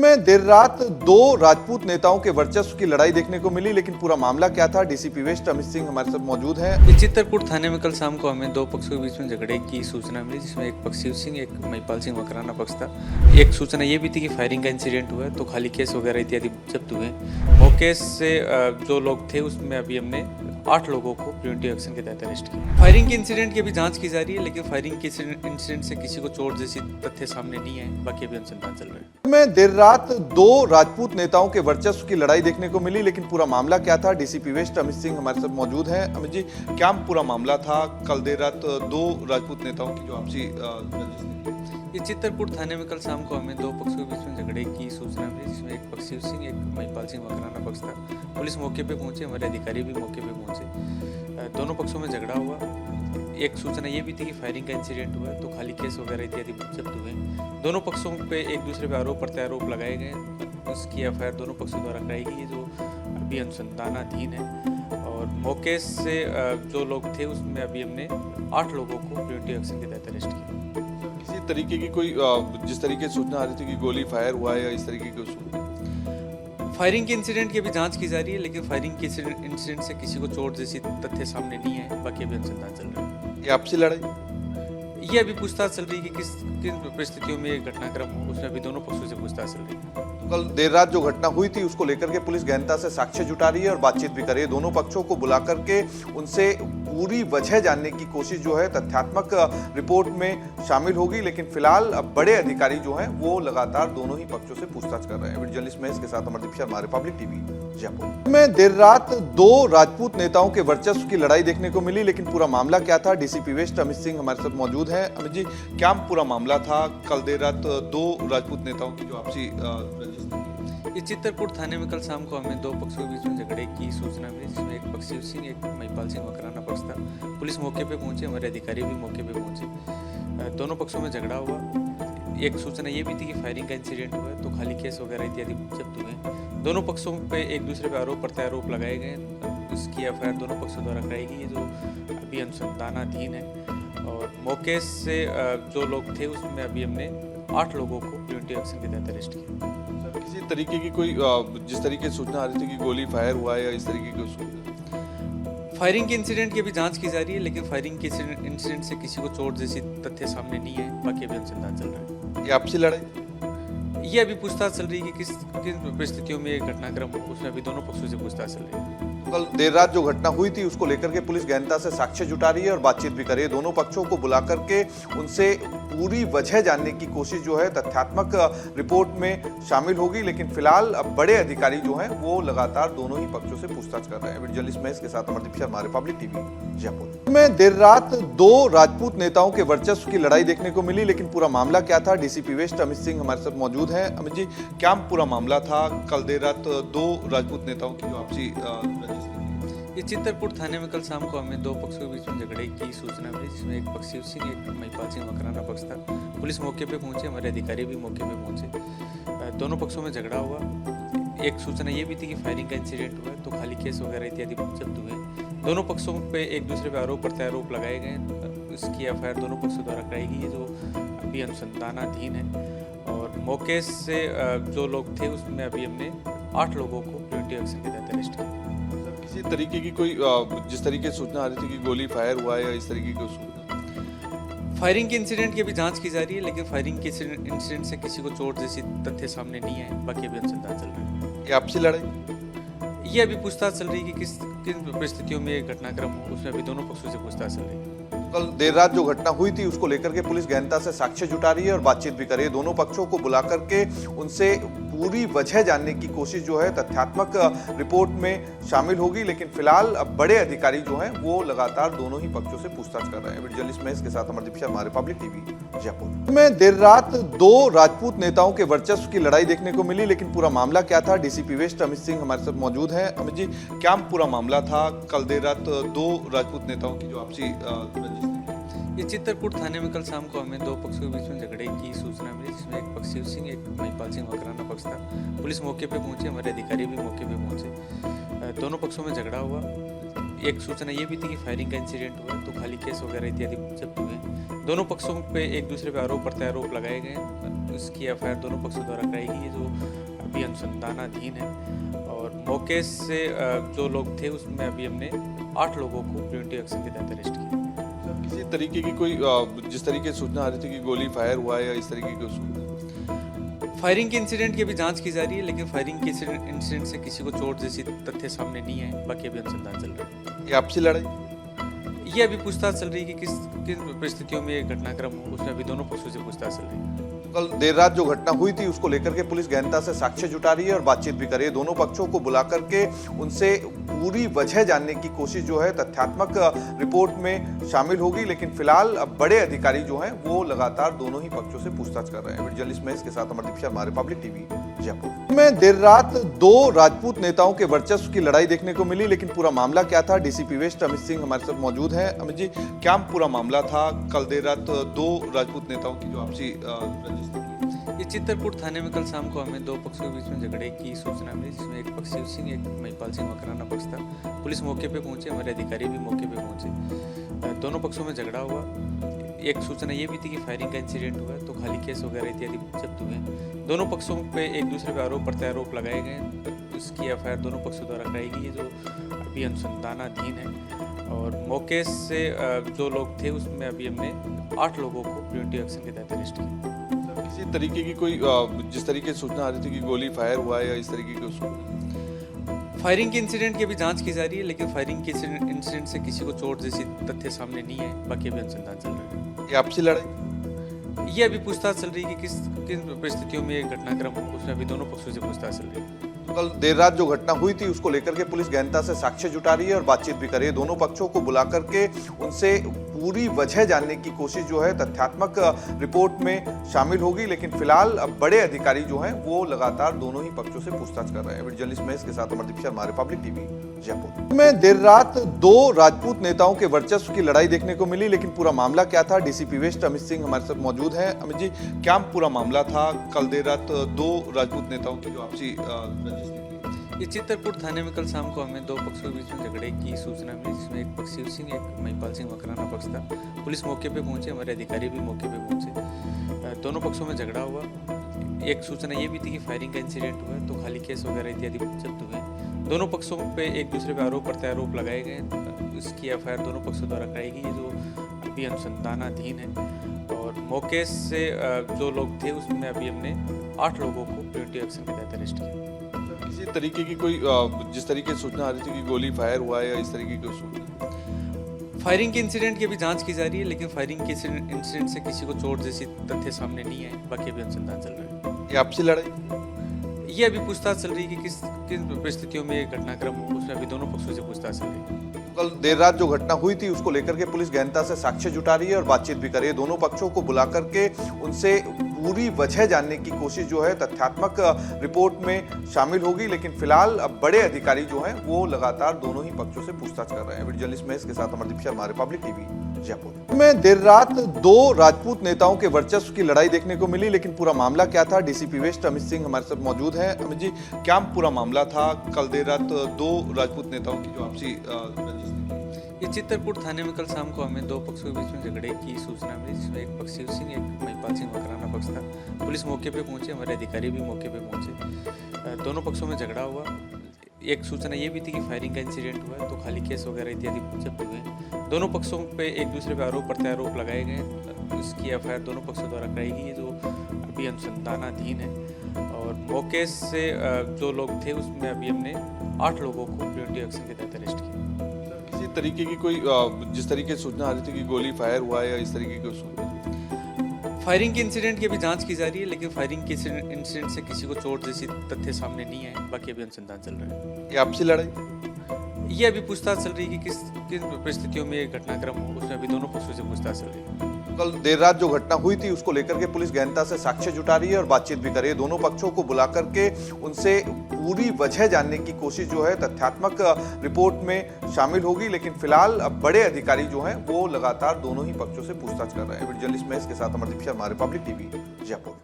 में देर रात दो राजपूत नेताओं के वर्चस्व की लड़ाई देखने को मिली, लेकिन पूरा मामला क्या था, डीसीपी वेस्ट अमित सिंह हमारे साथ मौजूद हैं। चित्रकूट थाने में कल शाम को हमें दो पक्षों के बीच में झगड़े की सूचना मिली, जिसमें एक पक्ष शिव सिंह, एक महिपाल सिंह मकराना पक्ष था। एक सूचना ये भी थी कि फायरिंग का इंसिडेंट हुआ है, तो खाली केस वगैरह इत्यादि जब्त हुए। मौके से जो लोग थे उसमें अभी हमने 8 लोगों को प्रिवेंटिव एक्शन के तहत अरेस्ट किया। फायरिंग के इंसिडेंट की अभी जांच की जा रही है, लेकिन फायरिंग के इंसिडेंट से किसी को चोट जैसी तथ्य सामने नहीं आए। बाकी अभी अनुसंधान चल रहा है। में देर रात दो राजपूत नेताओं के वर्चस्व की लड़ाई देखने को मिली, लेकिन पूरा मामला क्या था, डीसीपी वेस्ट अमित सिंह हमारे साथ मौजूद हैं। अमित जी, क्या पूरा मामला था? कल देर रात दो राजपूत नेताओं की जो आपसी ये चित्रकूट थाने में कल शाम को हमें दो पक्षों के बीच में झगड़े की सूचना मिली, जिसमें एक पक्ष शिव सिंह, एक महिपाल सिंह मकराना पक्ष था। पुलिस मौके पे पहुंचे, हमारे अधिकारी भी मौके पे पहुंचे। दोनों पक्षों में झगड़ा हुआ। एक सूचना ये भी थी कि फायरिंग का इंसिडेंट हुआ है, तो खाली केस वगैरह इत्यादि जब्त हुए। दोनों पक्षों पे एक दूसरे पे आरोप प्रत्यारोप लगाए गए। उसकी एफआईआर दोनों पक्षों द्वारा कराई गई है, जो अभी अनुसंधानाधीन है। और मौके से जो लोग थे उसमें अभी हमने 8 लोगों को प्रिवेंटिव एक्शन के तहत अरेस्ट किया। किसी तरीके की कोई जिस तरीके से सूचना आ रही थी कि गोली फायर हुआ है या इस तरीके की फायरिंग के इंसिडेंट की अभी जांच की जा रही है, लेकिन फायरिंग के इंसिडेंट से किसी को चोट जैसी तथ्य सामने नहीं आए। बाकी अभी अनुसंधान चल रहा है। ये आपसी लड़ाई, ये अभी पूछताछ चल रही है कि किन परिस्थितियों में ये घटनाक्रम हो, उसमें अभी दोनों पक्षों से पूछताछ चल रही है। कल देर रात जो घटना हुई थी उसको लेकर के पुलिस गहनता से साक्ष्य जुटा रही है और बातचीत भी कर रही है। दोनों पक्षों को बुला करके उनसे पूरी वजह जानने की कोशिश जो है तथ्यात्मक रिपोर्ट में शामिल होगी, लेकिन फिलहाल अब बड़े अधिकारी जो हैं वो लगातार दोनों ही पक्षों से पूछताछ कर रहे हैं। वीडियो जर्नलिस्ट महेश के साथ अमरदीप शर्मा, रिपब्लिक टीवी, जयपुर। में देर रात दो राजपूत नेताओं के वर्चस्व की लड़ाई देखने को मिली, लेकिन पूरा मामला क्या था, डीसीपी वेस्ट अमित सिंह हमारे साथ मौजूद हैं। अमित जी, क्या पूरा मामला था? कल देर रात दो राजपूत नेताओं की जो आपसी ये चित्रकूट थाने में कल शाम को हमें दो पक्षों के बीच में झगड़े की सूचना मिली, जिसमें एक पक्ष शिव सिंह, एक महिपाल सिंह मकराना पक्ष था। पुलिस मौके पे पहुंचे, हमारे अधिकारी भी मौके पे पहुंचे। दोनों पक्षों में झगड़ा हुआ। एक सूचना ये भी थी कि फायरिंग का इंसिडेंट हुआ है, तो खाली केस वगैरह इत्यादि जब्त हुए। दोनों पक्षों पे एक दूसरे पे आरोप प्रत्यारोप लगाए गए। उसकी एफआईआर दोनों पक्षों द्वारा कराई गई है, जो अभी अनुसंधानाधीन है। और मौके से जो लोग थे उसमें अभी हमने 8 लोगों को प्रिवेंटिव एक्शन के तहत अरेस्ट किया। किसी तरीके की कोई जिस तरीके से सूचना आ रही थी कि गोली फायर हुआ है या इस तरीके की फायरिंग के इंसिडेंट की अभी जांच की जा रही है, लेकिन फायरिंग के इंसिडेंट से किसी को चोट जैसी तथ्य सामने नहीं आए। बाकी अभी अनुसंधान चल रहा है। ये आपसी लड़ाई, ये अभी पूछताछ चल रही है कि किन परिस्थितियों में ये घटनाक्रम हो, उसमें अभी दोनों पक्षों से पूछताछ चल रही है। कल देर रात जो घटना हुई थी उसको लेकर के पुलिस गहनता से साक्ष्य जुटा रही है और बातचीत भी कर रही है। दोनों पक्षों को बुला करके उनसे पूरी वजह जानने की कोशिश जो है तथ्यात्मक रिपोर्ट में शामिल होगी, लेकिन फिलहाल अब बड़े अधिकारी जो हैं वो लगातार दोनों ही पक्षों से पूछताछ कर रहे हैं। वीडियो जर्नलिस्ट महेश के साथ अमरदीप शर्मा, रिपब्लिक टीवी, जयपुर। में देर रात दो राजपूत नेताओं के वर्चस्व की लड़ाई देखने को मिली, लेकिन पूरा मामला क्या था, डीसीपी वेस्ट अमित सिंह हमारे साथ मौजूद हैं। अमित जी, क्या पूरा मामला था? कल देर रात दो राजपूत नेताओं की जो आपसी ये चित्रकूट थाने में कल शाम को हमें दो पक्षों के बीच में झगड़े की सूचना मिली, जिसमें एक पक्ष शिव सिंह, एक महिपाल सिंह मकराना पक्ष था। पुलिस मौके पे पहुंचे, हमारे अधिकारी भी मौके पे पहुंचे। दोनों पक्षों में झगड़ा हुआ। एक सूचना ये भी थी कि फायरिंग का इंसिडेंट हुआ है, तो खाली केस वगैरह इत्यादि जब्त हुए। दोनों पक्षों पे एक दूसरे पे आरोप प्रत्यारोप लगाए गए। उसकी एफआईआर दोनों पक्षों द्वारा कराई गई है, जो अभी अनुसंधानाधीन है। और मौके से जो लोग थे उसमें अभी हमने 8 लोगों को प्रिवेंटिव एक्शन के तहत अरेस्ट किया। किसी तरीके की कोई जिस तरीके से सूचना आ रही थी कि गोली फायर हुआ है या इस तरीके की फायरिंग के इंसिडेंट की अभी जांच की जा रही है, लेकिन फायरिंग के इंसिडेंट से किसी को चोट जैसी तथ्य सामने नहीं आए। बाकी अभी अनुसंधान चल रहा है। ये आपसी लड़ाई, ये अभी पूछताछ चल रही है कि किन परिस्थितियों में ये घटनाक्रम हो, उसमें अभी दोनों पक्षों से पूछताछ चल रही है। कल देर रात जो घटना हुई थी उसको लेकर के पुलिस गहनता से साक्ष्य जुटा रही है और बातचीत भी कर रही है। दोनों पक्षों को बुला करके उनसे पूरी वजह जानने की कोशिश जो है तथ्यात्मक रिपोर्ट में शामिल होगी, लेकिन फिलहाल अब बड़े अधिकारी जो हैं वो लगातार दोनों ही पक्षों से पूछताछ कर रहे हैं। वीडियो जर्नलिस्ट महेश के साथ अमरदीप शर्मा, रिपब्लिक टीवी, जयपुर। में देर रात दो राजपूत नेताओं के वर्चस्व की लड़ाई देखने को मिली, लेकिन पूरा मामला क्या था, डीसीपी वेस्ट अमित सिंह हमारे साथ मौजूद हैं। अमित जी, क्या पूरा मामला था? कल देर रात दो राजपूत नेताओं की जो आपसी ये चित्रकूट थाने में कल शाम को हमें दो पक्षों के बीच में झगड़े की सूचना मिली, जिसमें एक पक्ष शिव सिंह, एक महिपाल सिंह मकराना पक्ष था। पुलिस मौके पे पहुंचे, हमारे अधिकारी भी मौके पे पहुंचे। दोनों पक्षों में झगड़ा हुआ। एक सूचना ये भी थी कि फायरिंग का इंसिडेंट हुआ है, तो खाली केस वगैरह इत्यादि जब्त हुए। दोनों पक्षों पे एक दूसरे पे आरोप प्रत्यारोप लगाए गए। उसकी एफआईआर दोनों पक्षों द्वारा कराई गई है, जो अभी अनुसंधानाधीन है और मौके से जो लोग थे उसमें अभी हमने 8 लोगों को प्रिवेंटिव एक्शन के तहत अरेस्ट किया। किसी तरीके की कोई जिस तरीके से सूचना आ रही थी कि गोली फायर हुआ है या इस तरीके की सूचना? फायरिंग के इंसिडेंट की अभी जांच की जा रही है, लेकिन फायरिंग के इंसिडेंट से किसी को चोट जैसी तथ्य सामने नहीं है। बाकी अभी अनुसंधान चल रहा है। ये आपसी लड़ाई? ये अभी पूछताछ चल रही है कि किन परिस्थितियों में ये घटनाक्रम हो, उसमें अभी दोनों पक्षों से पूछताछ चल रही है। कल देर रात जो घटना हुई थी उसको लेकर के पुलिस गहनता से साक्ष्य जुटा रही है और बातचीत भी कर रही है। दोनों पक्षों को बुला करके उनसे पूरी वजह जानने की कोशिश जो है तथ्यात्मक रिपोर्ट में शामिल होगी, लेकिन फिलहाल अब बड़े अधिकारी जो हैं वो लगातार दोनों ही पक्षों से पूछताछ कर रहे हैं। वीडियो जर्नलिस्ट महेश के साथ अमरदीप शर्मा, रिपब्लिक टीवी, जयपुर। में देर रात 2 राजपूत नेताओं के वर्चस्व की लड़ाई देखने को मिली, लेकिन पूरा मामला क्या था? डीसीपी वेस्ट अमित सिंह हमारे साथ मौजूद हैं। अमित जी, क्या पूरा मामला था? कल देर रात 2 राजपूत नेताओं की जो आपसी रंजिश थी। ये चित्रकूट थाने में कल शाम को हमें 2 पक्षों के बीच में झगड़े की सूचना मिली, जिसमें एक पक्ष शिव सिंह, एक महिपाल सिंह मकराना पक्ष था। पुलिस मौके पे पहुंचे, हमारे अधिकारी भी मौके पे पहुंचे। दोनों पक्षों में झगड़ा हुआ। एक सूचना ये भी थी कि फायरिंग का इंसिडेंट हुआ, तो खाली केस वगैरह इत्यादि जब्त हुए। दोनों पक्षों पे एक दूसरे पे आरोप प्रत्यारोप लगाए गए। इसकी एफआईआर दोनों पक्षों द्वारा कराई गई है, जो अभी अनुसंधानाधीन है। और मौके से जो लोग थे उसमें अभी हमने 8 लोगों को प्रिवेंटिव एक्शन के तहत अरेस्ट किया। किसी तरीके की कोई जिस तरीके से सूचना आ रही थी कि गोली फायर हुआ है या इस तरीके की सूचना? फायरिंग के इंसिडेंट की अभी जांच की जा रही है, लेकिन फायरिंग के इंसिडेंट से किसी को चोट जैसी तथ्य सामने नहीं है। बाकी अभी अनुसंधान चल रहा है। ये आपसी लड़ाई? ये अभी पूछताछ चल रही है कि किन परिस्थितियों में ये घटनाक्रम हो, उसमें अभी दोनों पक्षों से पूछताछ चल रही है। कल देर रात जो घटना हुई थी उसको लेकर के पुलिस गहनता से साक्ष्य जुटा रही है और बातचीत भी कर रही है। दोनों पक्षों को बुला करके उनसे पूरी वजह जानने की कोशिश जो है तथ्यात्मक रिपोर्ट में शामिल होगी, लेकिन फिलहाल अब बड़े अधिकारी जो हैं वो लगातार दोनों ही पक्षों से पूछताछ कर रहे हैं। वीडियो जर्नलिस्ट महेश के साथ अमरदीप शर्मा, रिपब्लिक टीवी, जयपुर। में देर रात 2 राजपूत नेताओं के वर्चस्व की लड़ाई देखने को मिली, लेकिन पूरा मामला क्या था? डीसीपी वेस्ट अमित सिंह हमारे साथ मौजूद हैं। अमित जी, क्या पूरा मामला था? कल देर रात 2 राजपूत नेताओं की जो आपसी रंजिश थी। ये चित्रकूट थाने में कल शाम को हमें 2 पक्षों के बीच में झगड़े की सूचना मिली, जिसमें एक पक्ष शिव सिंह, एक महिपाल सिंह मकराना पक्ष था। पुलिस मौके पे पहुंचे, हमारे अधिकारी भी मौके पे पहुंचे। दोनों पक्षों में झगड़ा हुआ। एक सूचना ये भी थी कि फायरिंग का इंसिडेंट हुआ, तो खाली केस वगैरह इत्यादि जब्त हुए। दोनों पक्षों पे एक दूसरे पे आरोप प्रत्यारोप लगाए गए। इसकी एफआईआर दोनों पक्षों द्वारा कराई गई है, जो अभी अनुसंधानाधीन है। और मौके से जो लोग थे उसमें अभी हमने 8 लोगों को प्रिवेंटिव एक्शन के तहत अरेस्ट किया। किसी तरीके की कोई जिस तरीके से सूचना आ रही थी कि गोली फायर हुआ है या इस तरीके की सूचना? फायरिंग के इंसिडेंट की अभी जांच की जा रही है, लेकिन फायरिंग के इंसिडेंट से किसी को चोट जैसी तथ्य सामने नहीं है। बाकी अभी अनुसंधान चल रहा है। ये आपसी लड़ाई? ये अभी पूछताछ चल रही है कि किन परिस्थितियों में ये घटनाक्रम हो, उसमें अभी दोनों पक्षों से पूछताछ चल रही है। कल देर रात जो घटना हुई थी उसको लेकर के पुलिस गहनता से साक्ष्य जुटा रही है और बातचीत भी कर रही है। दोनों पक्षों को बुला करके उनसे पूरी वजह जानने की कोशिश जो है तथ्यात्मक रिपोर्ट में शामिल होगी, लेकिन फिलहाल अब बड़े अधिकारी जो हैं वो लगातार दोनों ही पक्षों से पूछताछ कर रहे हैं। वीडियो जर्नलिस्ट महेश के साथ अमरदीप शर्मा, रिपब्लिक टीवी, जयपुर। में देर रात 2 राजपूत नेताओं के वर्चस्व की लड़ाई देखने को मिली, लेकिन पूरा मामला क्या था? डीसीपी वेस्ट अमित सिंह हमारे साथ मौजूद हैं। अमित जी, क्या पूरा मामला था? कल देर रात 2 राजपूत नेताओं की जो आपसी रंजिश थी। ये चित्रकूट थाने में कल शाम को हमें 2 पक्षों के बीच में झगड़े की सूचना मिली, जिसमें एक पक्ष शिव सिंह, एक महिपाल सिंह मकराना पक्ष था। पुलिस मौके पे पहुंचे, हमारे अधिकारी भी मौके पे पहुंचे। दोनों पक्षों में झगड़ा हुआ। एक सूचना ये भी थी कि फायरिंग का इंसिडेंट हुआ, तो खाली केस वगैरह इत्यादि जब्त हुए। दोनों पक्षों पे एक दूसरे पे आरोप प्रत्यारोप लगाए गए। इसकी एफआईआर दोनों पक्षों द्वारा कराई गई है, जो अभी अनुसंधानाधीन है। और मौके से जो लोग थे उसमें अभी हमने 8 लोगों को प्रिवेंटिव एक्शन के तहत अरेस्ट किया। किसी तरीके की कोई जिस तरीके से सूचना आ रही थी कि गोली फायर हुआ है या इस तरीके की सूचना? फायरिंग के इंसिडेंट की अभी जांच की जा रही है, लेकिन फायरिंग के इंसिडेंट से किसी को चोट जैसी तथ्य सामने नहीं है। बाकी अभी अनुसंधान चल रहा है। ये आपसी लड़ाई? ये अभी पूछताछ चल रही है कि किन परिस्थितियों में ये घटनाक्रम हो, उसमें अभी दोनों पक्षों से पूछताछ चल रही है। कल देर रात जो घटना हुई थी उसको लेकर के पुलिस गहनता से साक्ष्य जुटा रही है और बातचीत भी कर रही है। दोनों पक्षों को बुला करके उनसे पूरी वजह जानने की कोशिश जो है तथ्यात्मक रिपोर्ट में शामिल होगी, लेकिन फिलहाल अब बड़े अधिकारी जो हैं वो लगातार दोनों ही पक्षों से पूछताछ कर रहे हैं। वीडियो जर्नलिस्ट महेश के साथ अमरदीप शर्मा, रिपब्लिक टीवी, जयपुर।